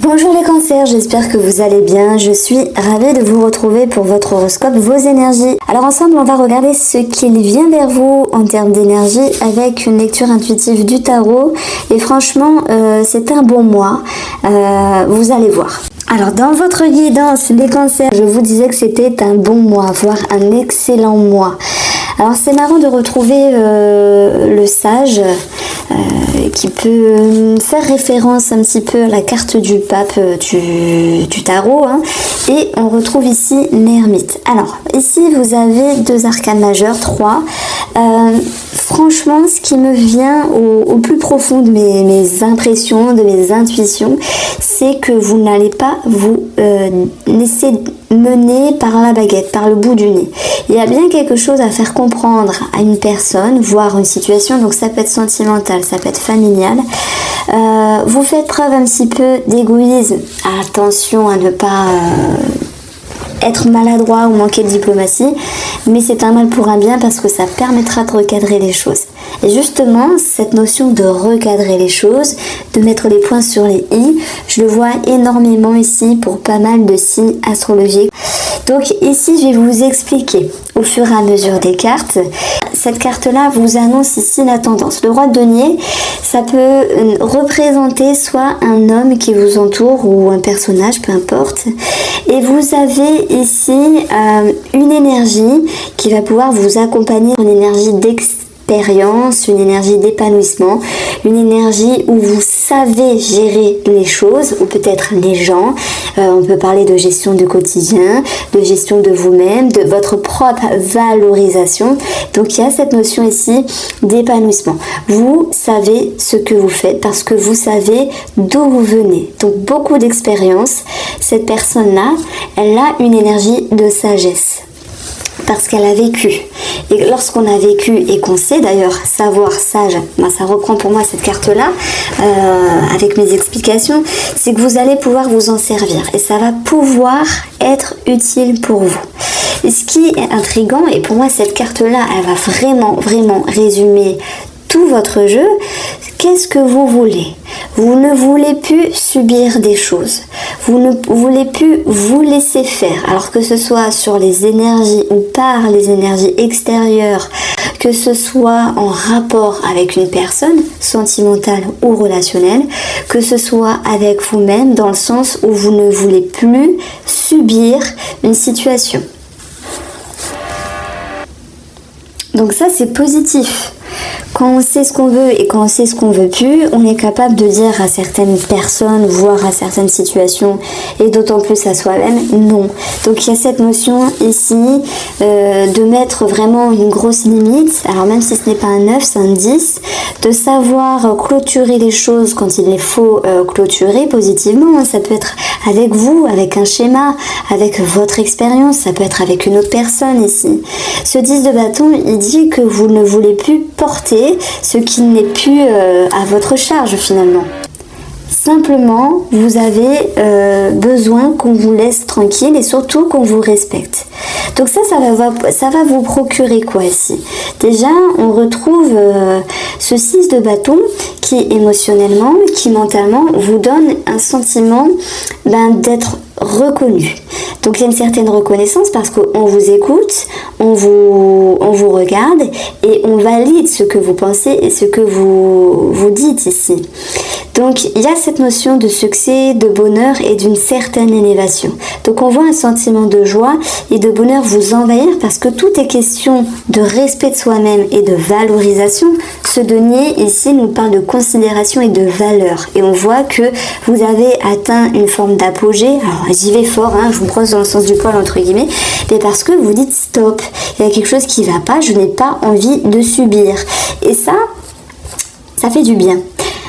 Bonjour les cancers, j'espère que vous allez bien. Je suis ravie de vous retrouver pour votre horoscope, vos énergies. Alors ensemble, on va regarder ce qu'il vient vers vous en termes d'énergie avec une lecture intuitive du tarot. Et franchement, c'est un bon mois. Vous allez voir. Alors dans votre guidance, les cancers, je vous disais que c'était un bon mois, voire un excellent mois. Alors c'est marrant de retrouver le sage qui peut faire référence un petit peu à la carte du pape du tarot, hein. Et on retrouve ici l'ermite. Alors ici vous avez deux arcanes majeures, trois. Franchement, ce qui me vient au plus profond de mes impressions, de mes intuitions, c'est que vous n'allez pas vous laisser mener par la baguette, par le bout du nez. Il y a bien quelque chose à faire comprendre à une personne, voire une situation, donc ça peut être sentimental, ça peut être familial. Vous faites preuve un petit peu d'égoïsme. Attention à ne pas être maladroit ou manquer de diplomatie, mais c'est un mal pour un bien parce que ça permettra de recadrer les choses. Et justement, cette notion de recadrer les choses, de mettre les points sur les i, je le vois énormément ici pour pas mal de signes astrologiques. Donc ici, je vais vous expliquer au fur et à mesure des cartes. Cette carte-là vous annonce ici la tendance. Le roi de denier, ça peut représenter soit un homme qui vous entoure ou un personnage, peu importe. Et vous avez ici une énergie qui va pouvoir vous accompagner, une énergie d'expérience, une énergie d'épanouissement, une énergie où vous savez gérer les choses ou peut-être les gens. On peut parler de gestion du quotidien, de gestion de vous-même, de votre propre valorisation. Donc il y a cette notion ici d'épanouissement. Vous savez ce que vous faites parce que vous savez d'où vous venez. Donc beaucoup d'expérience. Cette personne-là, elle a une énergie de sagesse parce qu'elle a vécu. Et lorsqu'on a vécu et qu'on sait d'ailleurs savoir sage, ça reprend pour moi cette carte-là, avec mes explications, c'est que vous allez pouvoir vous en servir et ça va pouvoir être utile pour vous. Et ce qui est intriguant, et pour moi cette carte-là, elle va vraiment résumer tout votre jeu. Qu'est-ce que vous voulez? Vous ne voulez plus subir des choses. Vous ne voulez plus vous laisser faire. Alors que ce soit sur les énergies ou par les énergies extérieures, que ce soit en rapport avec une personne, sentimentale ou relationnelle, que ce soit avec vous-même dans le sens où vous ne voulez plus subir une situation. Donc ça, c'est positif. Quand on sait ce qu'on veut et quand on sait ce qu'on veut plus, on est capable de dire à certaines personnes, voire à certaines situations, et d'autant plus à soi-même, non. Donc il y a cette notion ici de mettre vraiment une grosse limite, alors même si ce n'est pas un 9, c'est un 10, de savoir clôturer les choses quand il les faut clôturer positivement. Ça peut être avec vous, avec un schéma, avec votre expérience, ça peut être avec une autre personne ici. Ce 10 de bâton, il dit que vous ne voulez plus porter ce qui n'est plus à votre charge finalement. Simplement, vous avez besoin qu'on vous laisse tranquille et surtout qu'on vous respecte. Donc ça va vous procurer quoi ici? Déjà, on retrouve ce 6 de bâton qui émotionnellement, qui mentalement vous donne un sentiment d'être reconnu. Donc il y a une certaine reconnaissance parce qu'on vous écoute, on vous regarde et on valide ce que vous pensez et ce que vous dites ici. Donc il y a cette notion de succès, de bonheur et d'une certaine élévation. Donc on voit un sentiment de joie et de bonheur vous envahir parce que tout est question de respect de soi-même et de valorisation. Ce denier ici nous parle de considération et de valeur. Et on voit que vous avez atteint une forme d'apogée. Alors j'y vais fort, hein, je vous brosse dans le sens du poil entre guillemets, mais parce que vous dites stop, il y a quelque chose qui va pas, je n'ai pas envie de subir. Et ça fait du bien.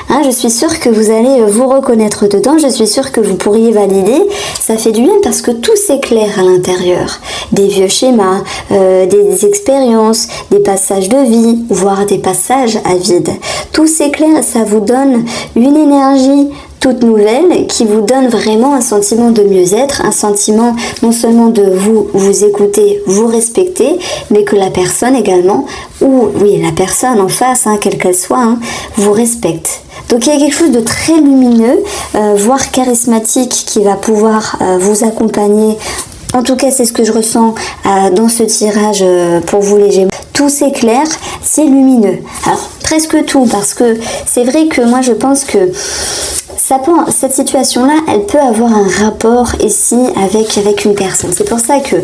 Hein, je suis sûre que vous allez vous reconnaître dedans, je suis sûre que vous pourriez valider. Ça fait du bien parce que tout s'éclaire à l'intérieur. Des vieux schémas, des expériences, des passages de vie, voire des passages à vide. Tout s'éclaire et ça vous donne une énergie toute nouvelle qui vous donne vraiment un sentiment de mieux-être, un sentiment non seulement de vous écouter, vous respecter, mais que la personne également, ou oui, la personne en face, hein, quelle qu'elle soit, hein, vous respecte. Donc il y a quelque chose de très lumineux voire charismatique, qui va pouvoir vous accompagner. En tout cas, c'est ce que je ressens dans ce tirage pour vous les Gémeaux. Tout s'éclaire, c'est lumineux. Alors, presque tout, parce que c'est vrai que moi, je pense que cette situation-là, elle peut avoir un rapport ici avec une personne. C'est pour ça que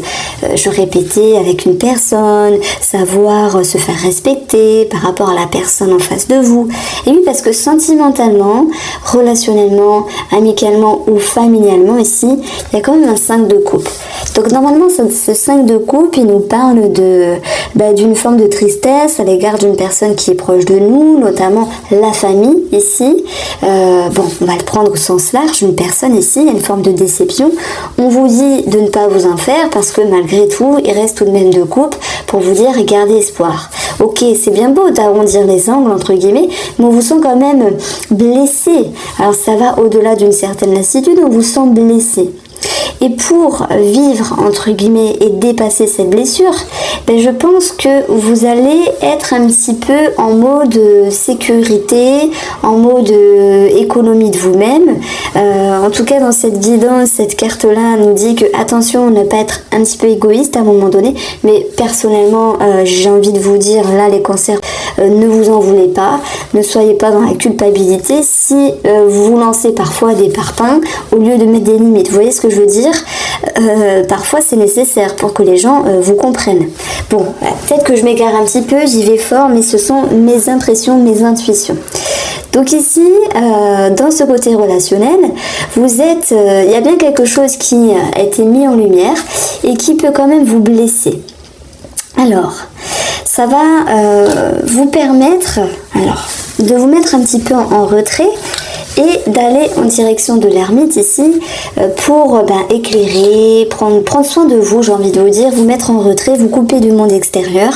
je répétais avec une personne, savoir se faire respecter par rapport à la personne en face de vous. Et oui, parce que sentimentalement, relationnellement, amicalement ou familialement ici, il y a quand même un 5 de coupe. Donc normalement, ce 5 de coupe, il nous parle d'une forme de tristesse à l'égard d'une personne qui est proche de nous, notamment la famille ici. On va le prendre au sens large, une personne ici, il y a une forme de déception. On vous dit de ne pas vous en faire parce que malgré tout, il reste tout de même de coupe pour vous dire gardez espoir. Ok, c'est bien beau d'arrondir les angles entre guillemets, mais on vous sent quand même blessé. Alors ça va au-delà d'une certaine lassitude, on vous sent blessé. Et pour vivre, entre guillemets, et dépasser cette blessure, je pense que vous allez être un petit peu en mode sécurité, en mode économie de vous-même. En tout cas, dans cette guidance, cette carte-là nous dit que attention, ne pas être un petit peu égoïste à un moment donné. Mais personnellement, j'ai envie de vous dire, là, les cancers, ne vous en voulez pas. Ne soyez pas dans la culpabilité. Si vous lancez parfois des parpaings, au lieu de mettre des limites, vous voyez ce que je veux dire ? Parfois c'est nécessaire pour que les gens vous comprennent. Bon, peut-être que je m'égare un petit peu, j'y vais fort, mais ce sont mes impressions, mes intuitions. Donc ici, dans ce côté relationnel, il y a bien quelque chose qui a été mis en lumière et qui peut quand même vous blesser. Alors, ça va vous permettre de vous mettre un petit peu en retrait et d'aller en direction de l'ermite ici pour éclairer, prendre soin de vous, j'ai envie de vous dire, vous mettre en retrait, vous couper du monde extérieur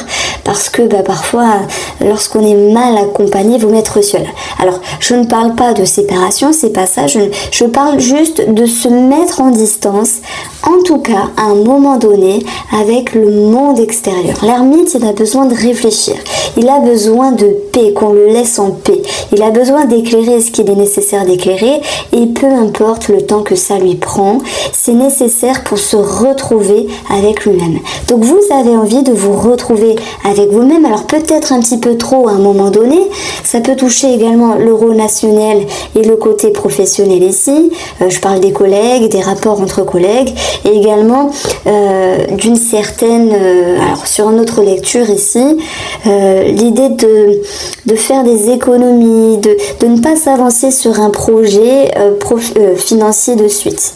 parce que parfois lorsqu'on est mal accompagné, vous mettre seul. Alors je ne parle pas de séparation, c'est pas ça, je parle juste de se mettre en distance, en tout cas à un moment donné avec le monde extérieur. L'ermite, il a besoin de réfléchir, il a besoin de paix, qu'on le laisse en paix, il a besoin d'éclairer ce qu'il est nécessaire d'éclairer et peu importe le temps que ça lui prend, c'est nécessaire pour se retrouver avec lui-même. Donc vous avez envie de vous retrouver avec vous-même, alors peut-être un petit peu trop à un moment donné, ça peut toucher également le relationnel et le côté professionnel ici, je parle des collègues, des rapports entre collègues et également d'une certaine, alors sur une autre lecture ici, l'idée de faire des économies, de ne pas s'avancer sur un projet financier de suite.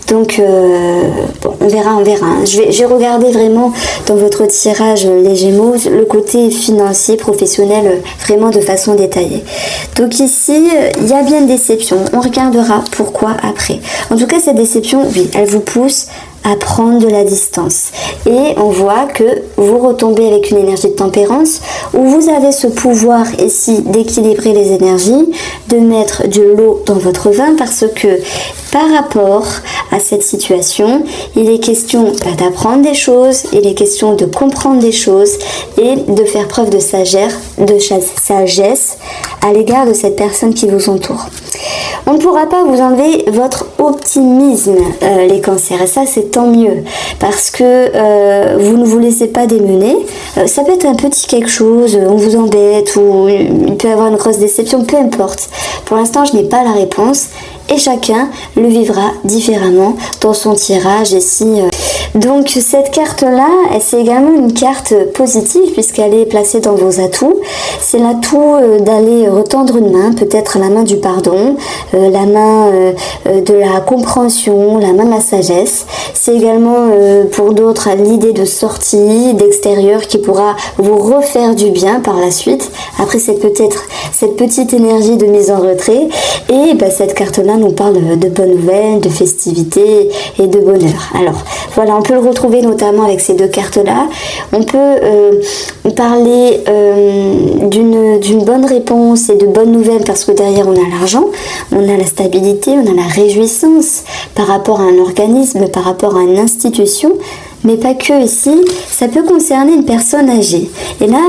Donc on verra. Je vais regarder vraiment dans votre tirage les Gémeaux le côté financier, professionnel, vraiment de façon détaillée. Donc ici, il y a bien une déception. On regardera pourquoi après. En tout cas, cette déception, oui, elle vous pousse à prendre de la distance. Et on voit que vous retombez avec une énergie de tempérance où vous avez ce pouvoir ici d'équilibrer les énergies, de mettre de l'eau dans votre vin parce que par rapport à cette situation, il est question d'apprendre des choses, il est question de comprendre des choses et de faire preuve de sagesse à l'égard de cette personne qui vous entoure. On ne pourra pas vous enlever votre optimisme, les cancers, et ça c'est tant mieux, parce que vous ne vous laissez pas démener. Ça peut être un petit quelque chose, on vous embête, ou il peut y avoir une grosse déception, peu importe. Pour l'instant, je n'ai pas la réponse, et chacun le vivra différemment dans son tirage ici. Donc cette carte-là, c'est également une carte positive puisqu'elle est placée dans vos atouts. C'est l'atout d'aller retendre une main, peut-être la main du pardon, la main de la compréhension, la main de la sagesse. C'est également pour d'autres l'idée de sortie, d'extérieur qui pourra vous refaire du bien par la suite. Après c'est peut-être cette petite énergie de mise en retrait et cette carte-là nous parle de bonnes nouvelles, de festivités et de bonheur. Alors voilà, on peut le retrouver notamment avec ces deux cartes-là. On peut parler d'une bonne réponse et de bonnes nouvelles parce que derrière on a l'argent, on a la stabilité, on a la réjouissance par rapport à un organisme, par rapport à une institution, mais pas que ici. Ça peut concerner une personne âgée. Et là,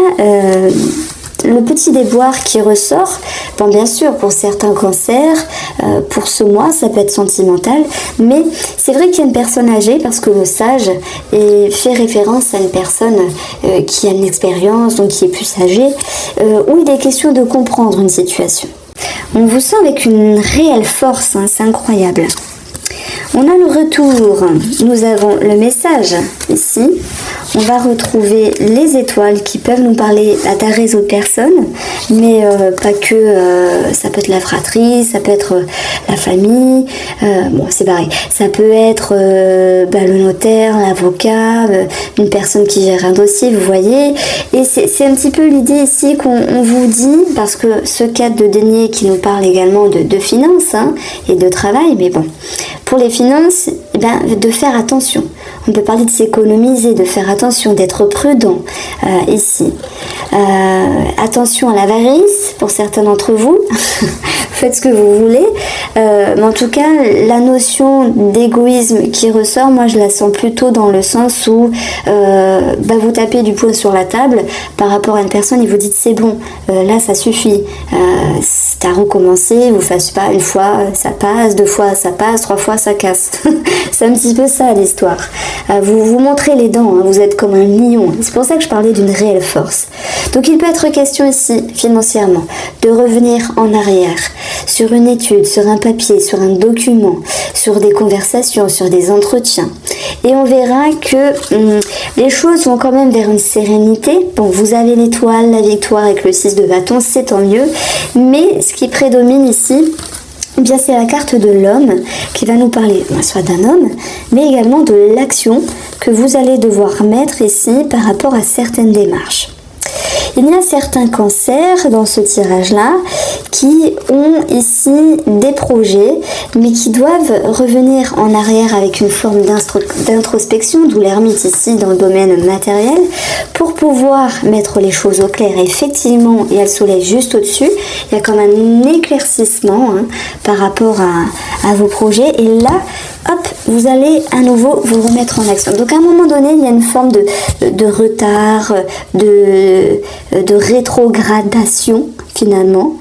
le petit déboire qui ressort, bon bien sûr pour certains cancers, pour ce mois ça peut être sentimental, mais c'est vrai qu'il y a une personne âgée parce que le sage fait référence à une personne qui a une expérience, donc qui est plus âgée, où il est question de comprendre une situation. On vous sent avec une réelle force, hein, c'est incroyable. On a le retour, nous avons le message ici, on va retrouver les étoiles qui peuvent nous parler à un réseau de personnes, mais pas que, ça peut être la fratrie, ça peut être la famille, bon c'est pareil, ça peut être le notaire, l'avocat, une personne qui gère un dossier, vous voyez, et c'est un petit peu l'idée ici qu'on vous dit, parce que ce cadre de denier qui nous parle également de finances hein, et de travail, mais bon, pour les finances, de faire attention. On peut parler de s'économiser, de faire attention, d'être prudent ici. Attention à l'avarice pour certains d'entre vous. Faites ce que vous voulez. Mais en tout cas, la notion d'égoïsme qui ressort, moi je la sens plutôt dans le sens où vous tapez du poing sur la table par rapport à une personne et vous dites c'est bon, là ça suffit. T'as recommencé, vous faites pas une fois ça passe, 2 fois ça passe, 3 fois ça casse. C'est un petit peu ça l'histoire. Vous vous montrez les dents, hein, vous êtes comme un lion. C'est pour ça que je parlais d'une réelle force. Donc il peut être question ici, financièrement, de revenir en arrière sur une étude, sur un papier, sur un document, sur des conversations, sur des entretiens. Et on verra que les choses vont quand même vers une sérénité. Bon, vous avez l'étoile, la victoire avec le 6 de bâton, c'est tant mieux. Mais ce qui prédomine ici, eh bien, c'est la carte de l'homme qui va nous parler soit d'un homme, mais également de l'action que vous allez devoir mettre ici par rapport à certaines démarches. Il y a certains cancers dans ce tirage-là qui ont ici des projets, mais qui doivent revenir en arrière avec une forme d'introspection, d'où l'ermite ici dans le domaine matériel, pour pouvoir mettre les choses au clair. Effectivement, il y a le soleil juste au-dessus, il y a comme un éclaircissement hein, par rapport à vos projets, et là, hop, vous allez à nouveau vous remettre en action. Donc à un moment donné, il y a une forme de retard, de rétrogradation finalement,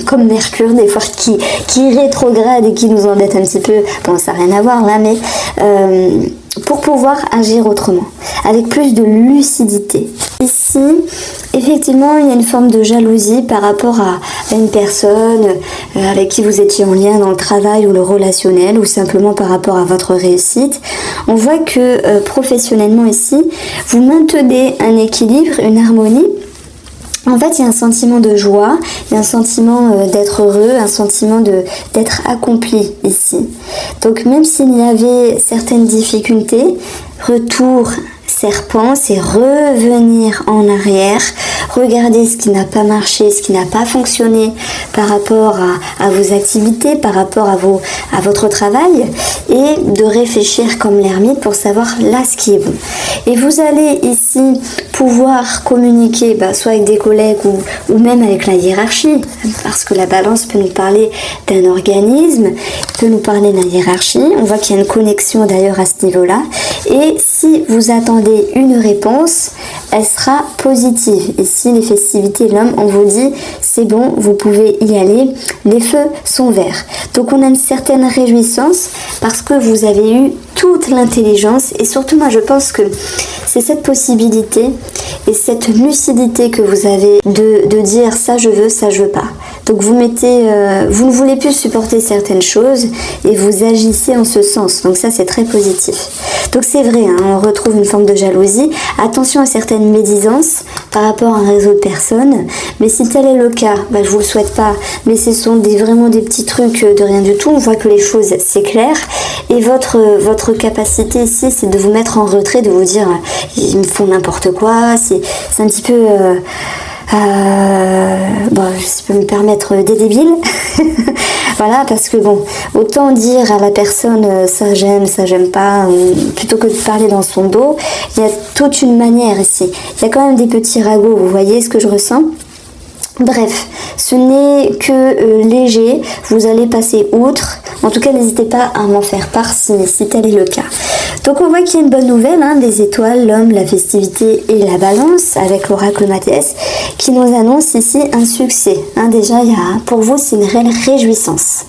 comme Mercure des fois qui rétrograde et qui nous embête un petit peu. Bon, ça n'a rien à voir là, mais pour pouvoir agir autrement, avec plus de lucidité. Ici, effectivement, il y a une forme de jalousie par rapport à une personne avec qui vous étiez en lien dans le travail ou le relationnel, ou simplement par rapport à votre réussite. On voit que professionnellement ici, vous maintenez un équilibre, une harmonie. En fait, il y a un sentiment de joie, il y a un sentiment d'être heureux, un sentiment d'être accompli ici. Donc même s'il y avait certaines difficultés, retour serpent, c'est revenir en arrière, regarder ce qui n'a pas marché, ce qui n'a pas fonctionné par rapport à vos activités, par rapport à votre travail, et de réfléchir comme l'ermite pour savoir là ce qui est bon. Et vous allez ici pouvoir communiquer soit avec des collègues ou même avec la hiérarchie, parce que la balance peut nous parler d'un organisme, peut nous parler de la hiérarchie. On voit qu'il y a une connexion d'ailleurs à ce niveau-là. Et si vous attendez une réponse, elle sera positive. Et si les festivités, l'homme, on vous dit c'est bon, vous pouvez y aller, les feux sont verts. Donc on a une certaine réjouissance parce que vous avez eu toute l'intelligence, et surtout moi je pense que c'est cette possibilité et cette lucidité que vous avez de dire ça je veux, ça je veux pas. Donc vous ne voulez plus supporter certaines choses et vous agissez en ce sens. Donc ça c'est très positif. Donc c'est vrai, hein, on retrouve une forme de jalousie. Attention à certaines médisances par rapport à un réseau de personnes. Mais si tel est le cas, je vous le souhaite pas. Mais ce sont vraiment des petits trucs de rien du tout. On voit que les choses s'éclairent. Et votre capacité ici, c'est de vous mettre en retrait, de vous dire ils me font n'importe quoi. C'est un petit peu... je peux me permettre des débiles. Voilà, parce que bon, autant dire à la personne ça j'aime pas, plutôt que de parler dans son dos, il y a toute une manière ici. Il y a quand même des petits ragots, vous voyez ce que je ressens ? Bref, ce n'est que léger, vous allez passer outre, En tout cas, n'hésitez pas à m'en faire part si tel est le cas. Donc on voit qu'il y a une bonne nouvelle, hein, des étoiles, l'homme, la festivité et la balance avec l'oracle Mathias qui nous annonce ici un succès. Hein, déjà, pour vous, c'est une réelle réjouissance.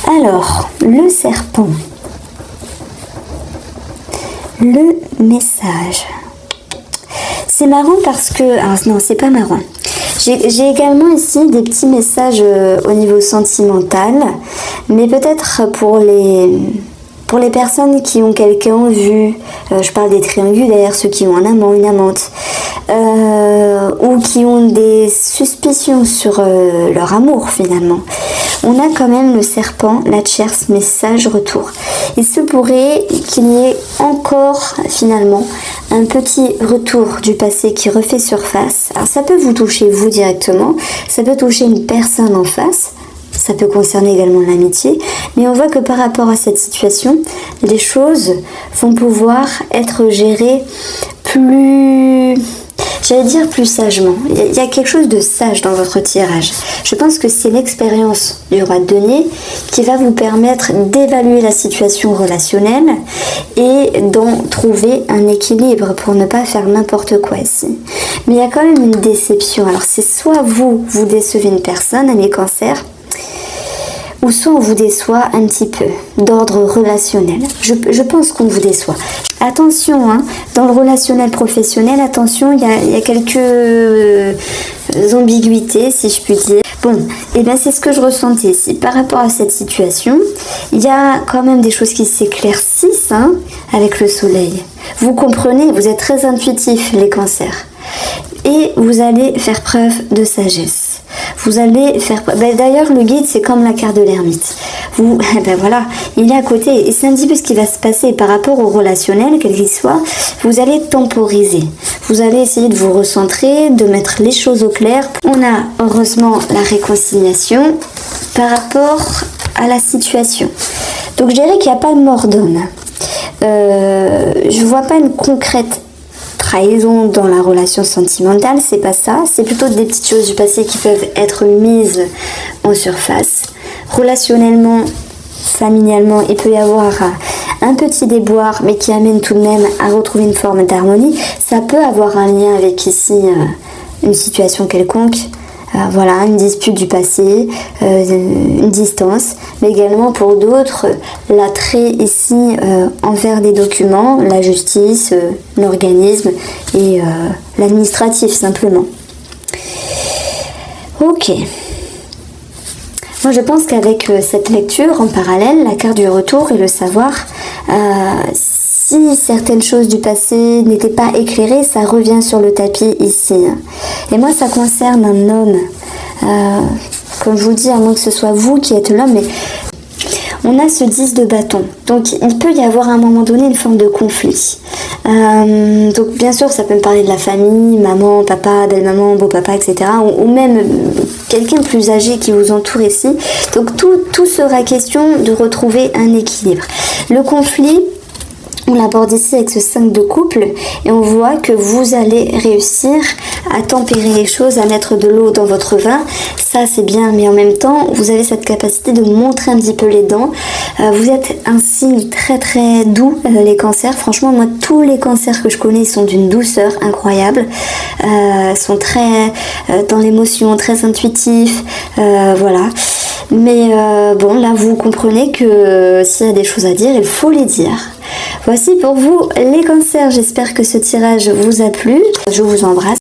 Alors, le serpent. Le message. C'est marrant parce que... Alors non, c'est pas marrant. J'ai également ici des petits messages au niveau sentimental, mais peut-être pour les personnes qui ont quelqu'un en vue, je parle des triangulaires, ceux qui ont un amant, une amante, ou qui ont des suspicions sur leur amour finalement. On a quand même le serpent, la tierce, message retour. Il se pourrait qu'il y ait encore finalement un petit retour du passé qui refait surface. Alors ça peut vous toucher vous directement, ça peut toucher une personne en face, ça peut concerner également l'amitié, mais on voit que par rapport à cette situation, les choses vont pouvoir être gérées plus... J'allais dire plus sagement. Il y a quelque chose de sage dans votre tirage. Je pense que c'est l'expérience du roi de denier qui va vous permettre d'évaluer la situation relationnelle et d'en trouver un équilibre pour ne pas faire n'importe quoi ici. Mais il y a quand même une déception. Alors c'est soit vous décevez une personne, mes cancers, ou soit on vous déçoit un petit peu d'ordre relationnel. Je pense qu'on vous déçoit. Attention, hein, dans le relationnel professionnel, attention, il y a quelques ambiguïtés, si je puis dire. Bon, et bien c'est ce que je ressentais ici. Par rapport à cette situation, il y a quand même des choses qui s'éclaircissent hein, avec le soleil. Vous comprenez, vous êtes très intuitifs, les cancers. Et vous allez faire preuve de sagesse. Vous allez faire... d'ailleurs, le guide, c'est comme la carte de l'ermite. Voilà, il est à côté. Et c'est un petit peu ce qui va se passer par rapport au relationnel, quel qu'il soit. Vous allez temporiser. Vous allez essayer de vous recentrer, de mettre les choses au clair. On a heureusement la réconciliation par rapport à la situation. Donc, je dirais qu'il n'y a pas de mort d'homme. Je ne vois pas une concrète trahison dans la relation sentimentale, c'est pas ça, c'est plutôt des petites choses du passé qui peuvent être mises en surface. Relationnellement, familialement, il peut y avoir un petit déboire, mais qui amène tout de même à retrouver une forme d'harmonie. Ça peut avoir un lien avec ici une situation quelconque, voilà, une dispute du passé, une distance, mais également pour d'autres, l'attrait ici envers des documents, la justice, l'organisme et l'administratif simplement. Ok. Moi je pense qu'avec cette lecture en parallèle, la carte du retour et le savoir, si certaines choses du passé n'étaient pas éclairées, ça revient sur le tapis ici. Et moi, ça concerne un homme. Comme je vous dis, à moins que ce soit vous qui êtes l'homme, mais on a ce 10 de bâton. Donc, il peut y avoir à un moment donné une forme de conflit. Donc, bien sûr, ça peut me parler de la famille, maman, papa, belle-maman, beau-papa, etc. Ou même quelqu'un de plus âgé qui vous entoure ici. Donc, tout sera question de retrouver un équilibre. Le conflit... On l'aborde ici avec ce 5 de couple et on voit que vous allez réussir à tempérer les choses, à mettre de l'eau dans votre vin. Ça c'est bien, mais en même temps vous avez cette capacité de montrer un petit peu les dents. Vous êtes un signe très très doux, les cancers. Franchement, moi tous les cancers que je connais sont d'une douceur incroyable, sont très dans l'émotion, très intuitifs, voilà. Mais bon, là vous comprenez que s'il y a des choses à dire, il faut les dire. Voici pour vous les cancers, j'espère que ce tirage vous a plu. Je vous embrasse.